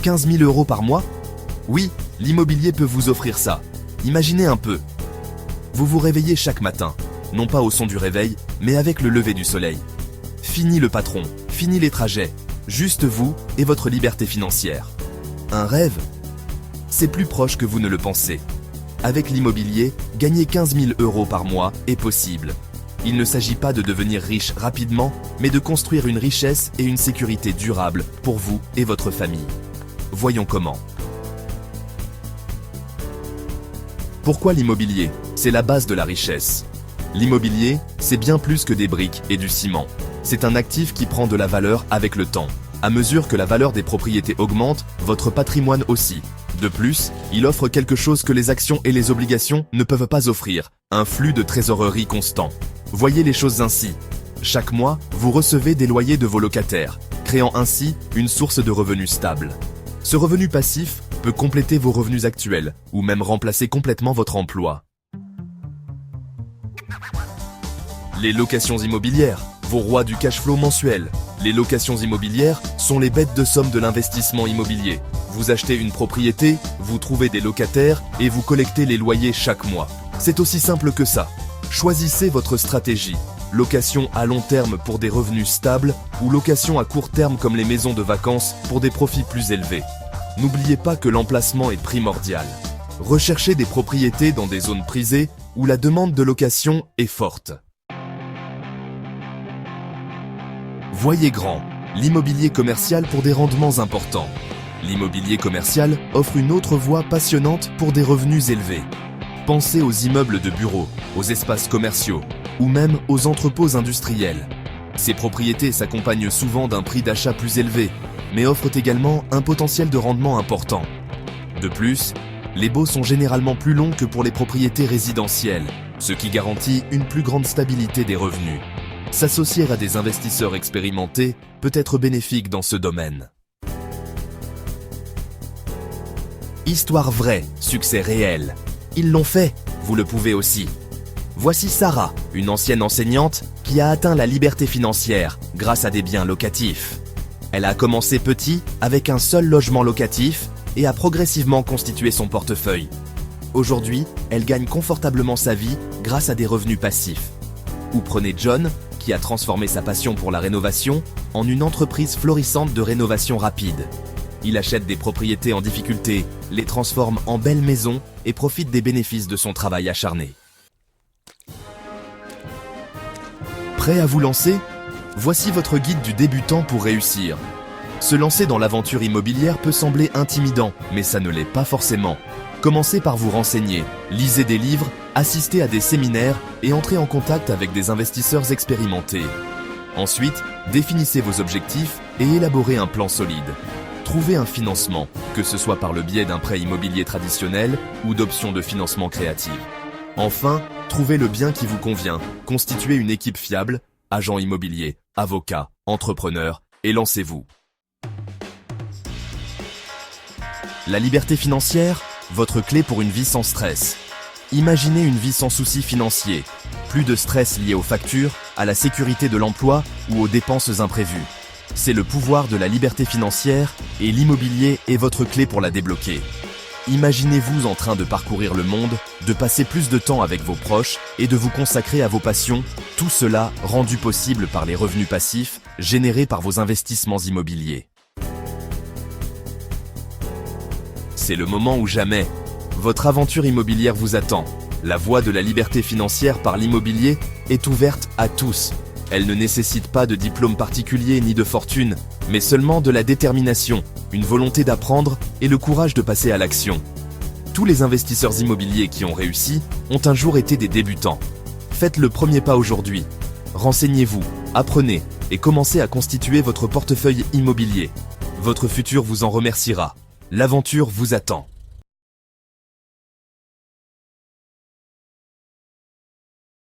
15 000 € par mois? Oui, l'immobilier peut vous offrir ça. Imaginez un peu. Vous vous réveillez chaque matin, non pas au son du réveil, mais avec le lever du soleil. Fini le patron, fini les trajets, juste vous et votre liberté financière. Un rêve? C'est plus proche que vous ne le pensez. Avec l'immobilier, gagner 15 000 € par mois est possible. Il ne s'agit pas de devenir riche rapidement, mais de construire une richesse et une sécurité durable pour vous et votre famille. Voyons comment. Pourquoi l'immobilier? C'est la base de la richesse. L'immobilier, c'est bien plus que des briques et du ciment. C'est un actif qui prend de la valeur avec le temps. À mesure que la valeur des propriétés augmente, votre patrimoine aussi. De plus, il offre quelque chose que les actions et les obligations ne peuvent pas offrir, un flux de trésorerie constant. Voyez les choses ainsi. Chaque mois, vous recevez des loyers de vos locataires, créant ainsi une source de revenus stable. Ce revenu passif peut compléter vos revenus actuels ou même remplacer complètement votre emploi. Les locations immobilières, vos rois du cash flow mensuel. Les locations immobilières sont les bêtes de somme de l'investissement immobilier. Vous achetez une propriété, vous trouvez des locataires et vous collectez les loyers chaque mois. C'est aussi simple que ça. Choisissez votre stratégie. Location à long terme pour des revenus stables ou location à court terme comme les maisons de vacances pour des profits plus élevés. N'oubliez pas que l'emplacement est primordial. Recherchez des propriétés dans des zones prisées où la demande de location est forte. Voyez grand, l'immobilier commercial pour des rendements importants. L'immobilier commercial offre une autre voie passionnante pour des revenus élevés. Pensez aux immeubles de bureaux, aux espaces commerciaux ou même aux entrepôts industriels. Ces propriétés s'accompagnent souvent d'un prix d'achat plus élevé, mais offrent également un potentiel de rendement important. De plus, les baux sont généralement plus longs que pour les propriétés résidentielles, ce qui garantit une plus grande stabilité des revenus. S'associer à des investisseurs expérimentés peut être bénéfique dans ce domaine. Histoire vraie, succès réel. Ils l'ont fait, vous le pouvez aussi. Voici Sarah, une ancienne enseignante qui a atteint la liberté financière grâce à des biens locatifs. Elle a commencé petit avec un seul logement locatif et a progressivement constitué son portefeuille. Aujourd'hui, elle gagne confortablement sa vie grâce à des revenus passifs. Ou prenez John, qui a transformé sa passion pour la rénovation en une entreprise florissante de rénovation rapide. Il achète des propriétés en difficulté, les transforme en belles maisons et profite des bénéfices de son travail acharné. Prêt à vous lancer? Voici votre guide du débutant pour réussir. Se lancer dans l'aventure immobilière peut sembler intimidant, mais ça ne l'est pas forcément. Commencez par vous renseigner, lisez des livres, assistez à des séminaires et entrez en contact avec des investisseurs expérimentés. Ensuite, définissez vos objectifs et élaborez un plan solide. Trouvez un financement, que ce soit par le biais d'un prêt immobilier traditionnel ou d'options de financement créatives. Enfin, trouvez le bien qui vous convient, constituez une équipe fiable, agent immobilier, avocat, entrepreneur, et lancez-vous. La liberté financière, votre clé pour une vie sans stress. Imaginez une vie sans soucis financiers, plus de stress lié aux factures, à la sécurité de l'emploi ou aux dépenses imprévues. C'est le pouvoir de la liberté financière et l'immobilier est votre clé pour la débloquer. Imaginez-vous en train de parcourir le monde, de passer plus de temps avec vos proches et de vous consacrer à vos passions, tout cela rendu possible par les revenus passifs générés par vos investissements immobiliers. C'est le moment ou jamais. Votre aventure immobilière vous attend. La voie de la liberté financière par l'immobilier est ouverte à tous. Elle ne nécessite pas de diplôme particulier ni de fortune, mais seulement de la détermination, une volonté d'apprendre et le courage de passer à l'action. Tous les investisseurs immobiliers qui ont réussi ont un jour été des débutants. Faites le premier pas aujourd'hui. Renseignez-vous, apprenez et commencez à constituer votre portefeuille immobilier. Votre futur vous en remerciera. L'aventure vous attend.